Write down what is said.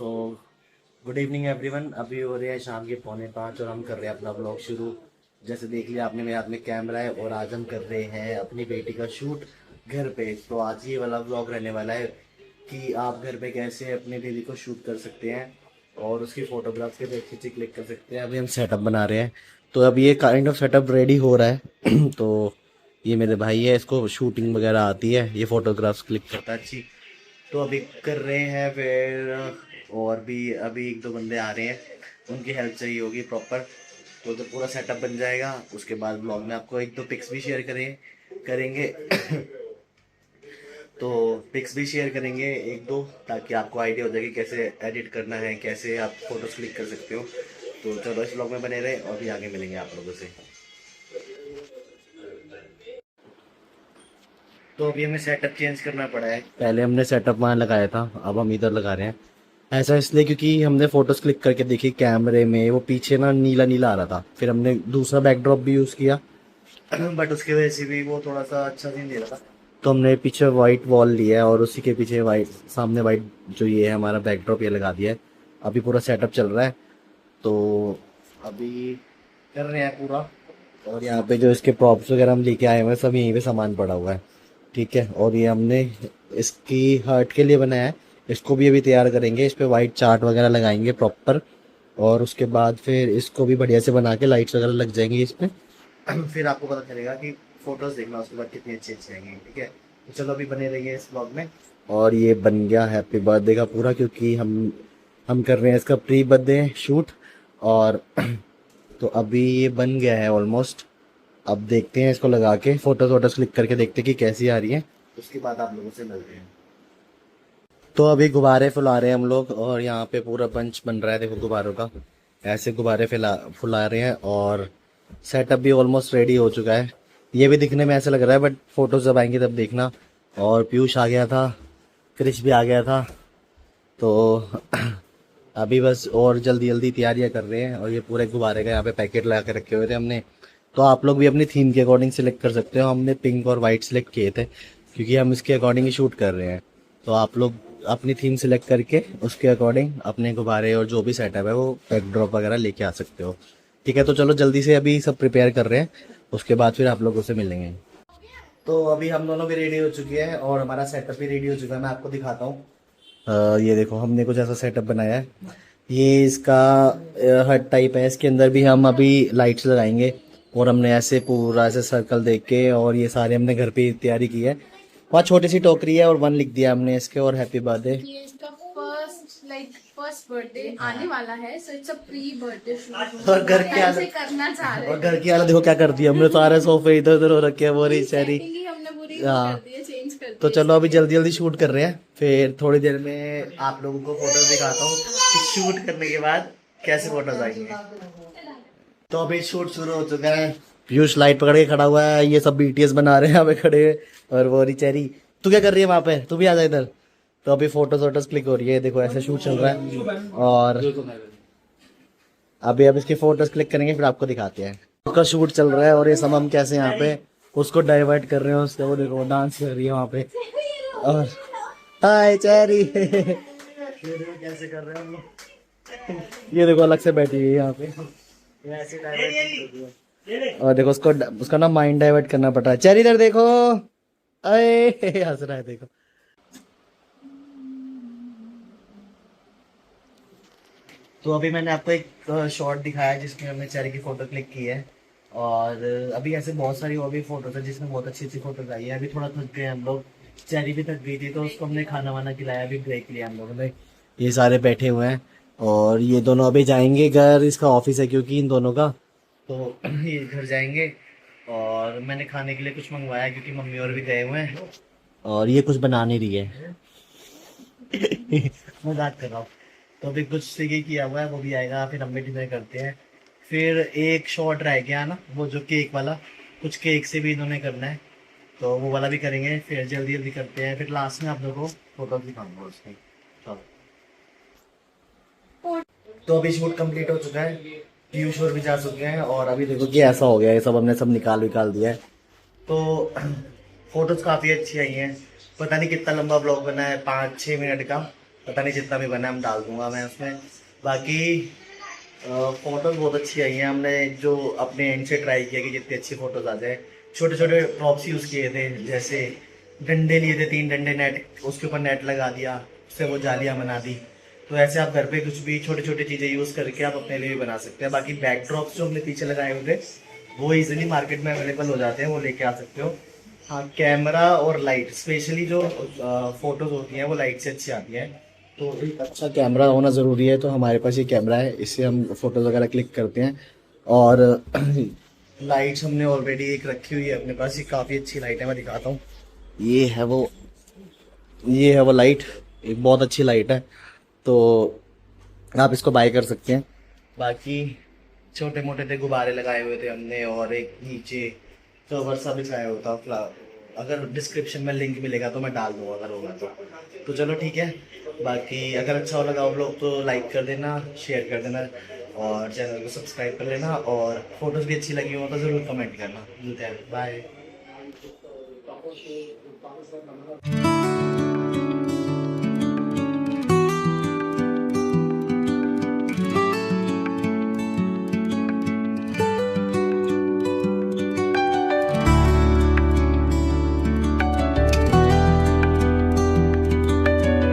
So good evening everyone. अभी हो रहे हैं शाम के 4:45 और हम कर रहे हैं अपना ब्लॉग शुरू। जैसे देख लिया आपने, मेरे हाथ में कैमरा है और आज हम कर रहे हैं अपनी बेटी का शूट घर पे। तो आज ये वाला ब्लॉग रहने वाला है कि आप घर पे कैसे अपनी बेबी को शूट कर सकते हैं और उसकी फोटोग्राफ्स के अच्छी क्लिक कर सकते हैं। अभी हम सेटअप बना रहे हैं, तो अभी ये काइंड ऑफ सेटअप रेडी हो रहा है। तो ये मेरे भाई है, इसको शूटिंग वगैरह आती है, ये फोटोग्राफ्स क्लिक करता है अच्छी। तो अभी कर रहे हैं फिर, और भी अभी एक दो बंदे आ रहे हैं, उनकी हेल्प चाहिए होगी प्रॉपर। तो जब पूरा सेटअप बन जाएगा उसके बाद ब्लॉग में आपको एक दो पिक्स भी शेयर करेंगे। तो पिक्स भी शेयर करेंगे एक दो, ताकि आपको आइडिया हो जाए कि कैसे एडिट करना है, कैसे आप फोटोज क्लिक कर सकते हो। तो चलो इस ब्लॉग में बने रहे और भी आगे मिलेंगे आप लोगों से। तो अभी हमें सेटअप चेंज करना पड़ा है, पहले हमने सेटअप वहाँ लगाया था, अब हम इधर लगा रहे हैं। ऐसा इसलिए क्योंकि हमने फोटोज क्लिक करके देखी कैमरे में, वो पीछे ना नीला नीला आ रहा था। फिर हमने दूसरा बैकड्रॉप भी यूज़ किया बट उसकी वजह से भी वो थोड़ा सा अच्छा नहीं दे रहा था। तो हमने पीछे वाइट वॉल लिया है और उसी के पीछे वाइट, सामने वाइट जो ये है हमारा बैकड्रॉप, ये लगा दिया है। अभी पूरा सेटअप चल रहा है, तो अभी कर रहे हैं पूरा। और यहाँ पे जो इसके प्रॉप्स वगैरह हम लेके आए हुए हैं, सब यहीं पे सामान पड़ा हुआ है, ठीक है। और ये हमने इसकी हर्ट के लिए बनाया है, इसको भी अभी तैयार करेंगे, इस पे वाइट चार्ट वगैरह लगाएंगे प्रॉपर। और उसके बाद फिर इसको भी बढ़िया से बना के लाइट्स वगैरह लग जाएंगी इस पे। फिर आपको पता चलेगा कि फोटोज देखना उसके बाद कितनी अच्छी अच्छी आएंगी, ठीक है। तो चलो अभी बने रहिए इस ब्लॉग में। और ये बन गया हैप्पी बर्थडे का पूरा, क्योंकि हम कर रहे हैं इसका प्री बर्थडे शूट। और तो अभी ये बन गया है ऑलमोस्ट। अब देखते हैं इसको लगा के फोटोज वोटोज क्लिक करके देखते हैं कि कैसी आ रही है, उसके बाद आप लोगों से मिलते हैं। तो अभी गुब्बारे फुला रहे हैं हम लोग, और यहाँ पे पूरा बंच बन रहा है, देखो गुब्बारों का। ऐसे गुब्बारे फुला रहे हैं और सेटअप भी ऑलमोस्ट रेडी हो चुका है। ये भी दिखने में ऐसा लग रहा है, बट फोटोज जब आएंगी तब देखना। और पीयूष आ गया था, क्रिश भी आ गया था, तो अभी बस और जल्दी जल्दी तैयारियां कर रहे हैं। और ये पूरे गुब्बारे का यहाँ पे पैकेट लगा के रखे हुए थे हमने। तो आप लोग भी अपनी थीम के अकॉर्डिंग सिलेक्ट कर सकते हो। हमने पिंक और वाइट सिलेक्ट किए थे, क्योंकि हम इसके अकॉर्डिंग ही शूट कर रहे हैं। तो आप लोग अपनी थीम सिलेक्ट करके उसके अकॉर्डिंग अपने गुब्बारे और जो भी सेटअप है वो बैकड्रॉप वगैरह लेके आ सकते हो, ठीक है। तो चलो जल्दी से अभी सब प्रिपेयर कर रहे हैं, उसके बाद फिर आप लोगों से मिलेंगे। तो अभी हम दोनों भी रेडी हो चुके हैं और हमारा सेटअप भी रेडी हो चुका है, मैं आपको दिखाता हूँ। ये देखो हमने कुछ ऐसा सेटअप बनाया है। ये इसका हट टाइप है, इसके अंदर भी हम अभी लाइट्स लगाएंगे। और हमने ऐसे पूरा ऐसे सर्कल देख के, और ये सारे हमने घर पे ही तैयारी की है। वहाँ छोटी सी टोकरी है और 1 लिख दिया हमने इसके, और हैप्पी बर्थडे। ये इसका फर्स्ट बर्थडे आने वाला है, so it's a pre birthday shoot. और घर की ऐसे हालत, करना चाह रहे और हैं। घर की हालत देखो क्या कर दी हमने, सारे सोफे इधर उधर हो रखे हैं, वो रही सारी। सेटिंग ही हमने पूरी हाँ, कर दी है, चेंज कर दी तो है चलो अभी इसकी। जल्दी जल्दी शूट कर रहे हैं, फिर थोड़ी देर में आप लोगों को फोटोज दिखाता हूँ कि शूट करने के बाद कैसे फोटोज आएंगे। तो अभी शूट शुरू हो चुका है। पीयूष लाइट पकड़ के खड़ा हुआ है, ये सब बीटीएस बना रहे हैं यहाँ पे खड़े हुए। और वो रही चेरी, तू क्या कर रही है वहां पे, तू भी आ जा इधर। तो अभी फोटोज वोटोज क्लिक हो रही है, देखो ऐसे शूट चल रहा है। और अभी अब इसकी फोटोज क्लिक करेंगे, फिर आपको दिखाते हैं। उसका शूट चल रहा है और ये सब हम कैसे यहाँ पे उसको डाइवर्ट कर रहे हैं उससे। वो देखो डांस कर रही है वहाँ पे। और हाय चेरी, ये देखो कैसे कर रहे हैं हम लोग। ये देखो अलग से बैठी हुई है यहाँ पे, ये ऐसे डाइवर्ट कर रही है। और देखो उसको, उसका ना माइंड डाइवर्ट करना पड़ रहा है। चेरी इधर देखो, अरे हंस रहा है देखो। तो अभी मैंने आपको एक शॉट दिखाया जिसमें हमने चेरी की फोटो क्लिक की है। और अभी ऐसे बहुत सारी और भी फोटोज है जिसमें बहुत अच्छी अच्छी फोटोज आई है। अभी थोड़ा थक गए हम लोग, चेरी भी थक गई थी, तो उसको हमने खाना वाना खिलाया, अभी ब्रेक लिया हम लोगों ने। ये सारे बैठे हुए हैं और ये दोनों अभी जाएंगे घर, इसका ऑफिस है क्योंकि इन दोनों का, तो ये घर जाएंगे। और मैंने खाने के लिए कुछ मंगवाया क्योंकि मम्मी और भी गए हुए हैं। और ये कुछ बना नहीं रही है मजाक कर रहा हूँ। तो अभी कुछ सीखे किया हुआ है, वो भी आएगा, फिर हम भी डिनर करते हैं। फिर एक शॉट रह गया ना, वो जो केक वाला, कुछ केक से भी इन्होंने करना है, तो वो वाला भी करेंगे। फिर जल्दी जल्दी करते हैं, फिर लास्ट में आप लोगों को फोटो दिखाऊंगा उसकी। तो अभी शूट कंप्लीट हो चुका है, पीयूष और भी जा चुके हैं। और अभी देखो कि ऐसा हो गया है, सब हमने सब निकाल दिया है। तो फोटोज काफ़ी अच्छी आई हैं। पता नहीं कितना लंबा ब्लॉग बना है, 5-6 मिनट का। पता नहीं जितना भी बना हम डाल दूंगा मैं उसमें। बाकी फोटोज बहुत अच्छी आई हैं। हमने जो अपने एंड से ट्राई किया कि जितनी अच्छी फोटोज आ जाए। छोटे छोटे प्रॉप्स यूज़ किए थे, जैसे डंडे लिए थे, 3 डंडे, नेट उसके ऊपर नेट लगा दिया, उससे वो जालियाँ बना दी। तो ऐसे आप घर पे कुछ भी छोटी छोटी चीज़ें यूज़ करके आप अपने लिए भी बना सकते हैं। बाकी बैकड्रॉप्स जो हमने पीछे लगाए हुए थे वो इजीली मार्केट में अवेलेबल हो जाते हैं, वो लेके आ सकते हो। हाँ, कैमरा और लाइट, स्पेशली जो फोटोज होती हैं वो लाइट से अच्छी आती हैं। तो एक अच्छा कैमरा होना ज़रूरी है। तो हमारे पास ये कैमरा है, इससे हम फोटोज़ वगैरह क्लिक करते हैं। और लाइट्स हमने ऑलरेडी एक रखी हुई है अपने पास, ये काफ़ी अच्छी लाइट है, मैं दिखाता हूँ। ये है वो ये है वो लाइट, एक बहुत अच्छी लाइट है। तो आप इसको बाय कर सकते हैं। बाकी छोटे मोटे थे गुब्बारे लगाए हुए थे हमने, और एक नीचे कवर सा बिछाया होता फ्लावर। अगर डिस्क्रिप्शन में लिंक मिलेगा तो मैं डाल दूंगा अगर होगा तो चलो ठीक है। बाकी अगर अच्छा लगा वो लोग तो लाइक कर देना, शेयर कर देना, और चैनल को सब्सक्राइब कर लेना। और फोटोज़ भी अच्छी लगी हो तो ज़रूर कमेंट करना। मिलते हैं, बाय।